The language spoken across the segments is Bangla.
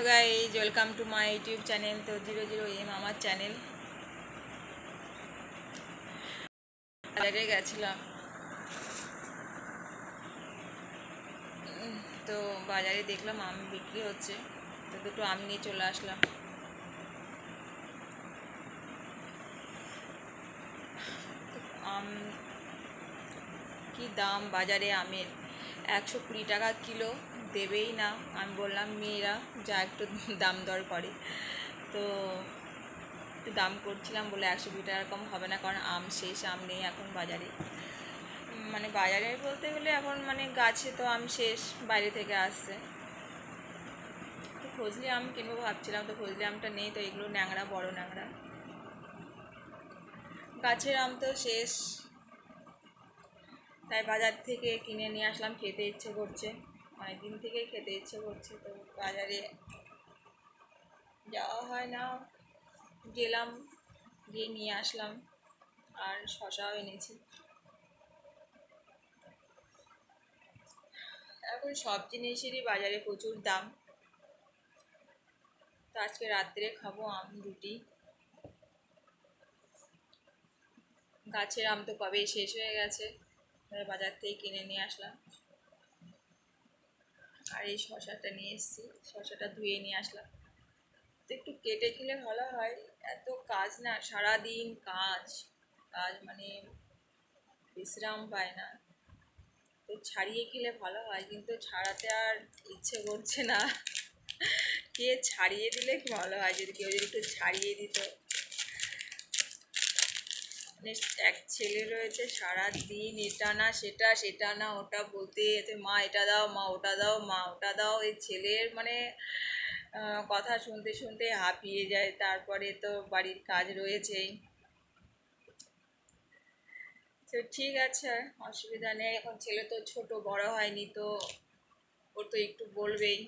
Guys welcome to my YouTube channel. तो 00M আমার চ্যানেল। বাজারে গেছিলাম, তো বাজারে দেখলাম আম বিক্রি হচ্ছে, তো দুটো আম নিয়ে চলে আসলাম। আম কি দাম বাজারে আমের, 120 টাকা কিলো, দেবেই না। আমি বললাম মেয়েরা যা একটু দাম দর করে, তো একটু দাম করছিলাম বলে 120 টাকা কম হবে না, কারণ আম শেষ, আম নেই এখন বাজারে। মানে বাজারে বলতে গেলে এখন মানে গাছে তো আম শেষ, বাইরে থেকে আসছে। তো ফজলি আম কিনবো ভাবছিলাম, তো ফজলি আমটা নেই, তো এগুলো ন্যাংরা, বড় ন্যাংরা। গাছের আম তো শেষ, তাই বাজার থেকে কিনে নিয়ে আসলাম। খেতে ইচ্ছে করছে, অনেক দিন থেকেই খেতে ইচ্ছে করছে, তো বাজারে যাওয়া হয় না, গেলাম, গিয়ে নিয়ে আসলাম। আর শসাও এনেছি। এখন সব জিনিসেরই বাজারে প্রচুর দাম। তো আজকে রাত্রে খাবো আম রুটি। গাছের আম তো কবেই শেষ হয়ে গেছে, বাজার থেকে কিনে নিয়ে আসলাম। আর এই শসাটা নিয়ে এসেছি, শসাটা ধুয়ে নিয়ে আসলাম। তো একটু কেটে খেলে ভালো হয়, এত কাজ না, সারাদিন কাজ কাজ, মানে বিশ্রাম পায় না। তো ছাড়িয়ে খেলে ভালো হয়, কিন্তু ছাড়াতে আর ইচ্ছে করছে না। কে ছাড়িয়ে দিলে ভালো হয়, যদি কেউ যদি একটু ছাড়িয়ে দিত। এক ছেলে রয়েছে, সারাদিন এটা না সেটা, সেটা না ওটা বলতে, মা এটা দাও, মা ওটা দাও, মা ওটা দাও। এই ছেলের মানে কথা শুনতে শুনতে হাঁপিয়ে যায়। তারপরে তো বাড়ির কাজ রয়েছেই। তো ঠিক আছে, অসুবিধা নেই। এখন ছেলে তো ছোট, বড় হয়নি, তো ওর তো একটু বলবেই।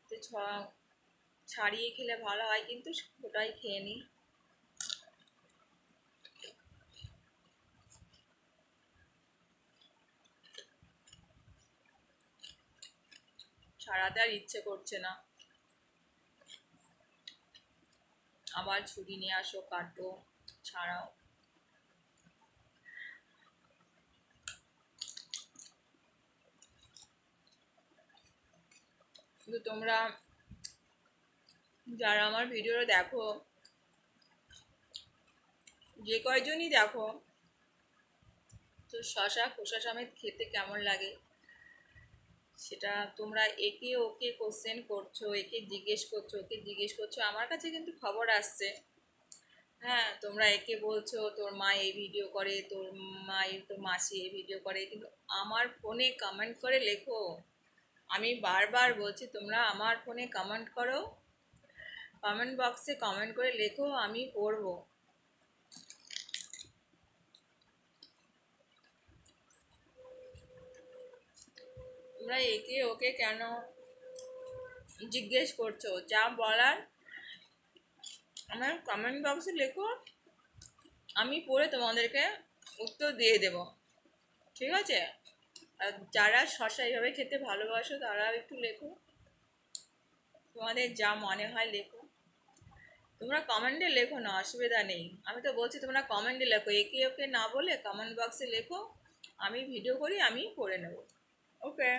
তো ছাড়িয়ে খেলে ভালো হয়, কিন্তু ওটাই খেয়ে নিই। ছাড়াতে আর ইচ্ছে করছে না। আবার ছুরি নিয়ে আসো, কাটো, ছাড়াও। কিন্তু তোমরা যারা আমার ভিডিও দেখো, যে কয়জনই দেখো, তো শশা খোসা সমেত খেতে কেমন লাগে সেটা তোমরা একে ওকে কোশ্চেন করছো, একে জিজ্ঞেস করছো, ওকে জিজ্ঞেস করছো। আমার কাছে কিন্তু খবর আসছে, হ্যাঁ, তোমরা একে বলছো তোর মা এই ভিডিও করে, তোর তোর মাসি এই ভিডিও করে, কিন্তু আমার ফোনে কমেন্ট করে লেখো। আমি বারবার বলছি তোমরা আমার ফোনে কমেন্ট করো, কমেন্ট বক্সে কমেন্ট করে লেখো, আমি পড়বো। তোমরা একে ওকে কেন জিজ্ঞেস করছো? যা বলার আমার কমেন্ট বক্সে লেখো, আমি পড়ে তোমাদেরকে উত্তর দিয়ে দেব, ঠিক আছে? আর যারা শসা এইভাবে খেতে ভালোবাসো তারা একটু লেখো, তোমাদের যা মনে হয় লেখো। তোমরা কমেন্টে লেখো না, অসুবিধা নেই। আমি তো বলছি তোমরা কমেন্টে লেখো, একে ওকে না বলে কমেন্ট বক্সে লেখো, আমি ভিডিও করি, আমি পড়ে নেব। ওকে।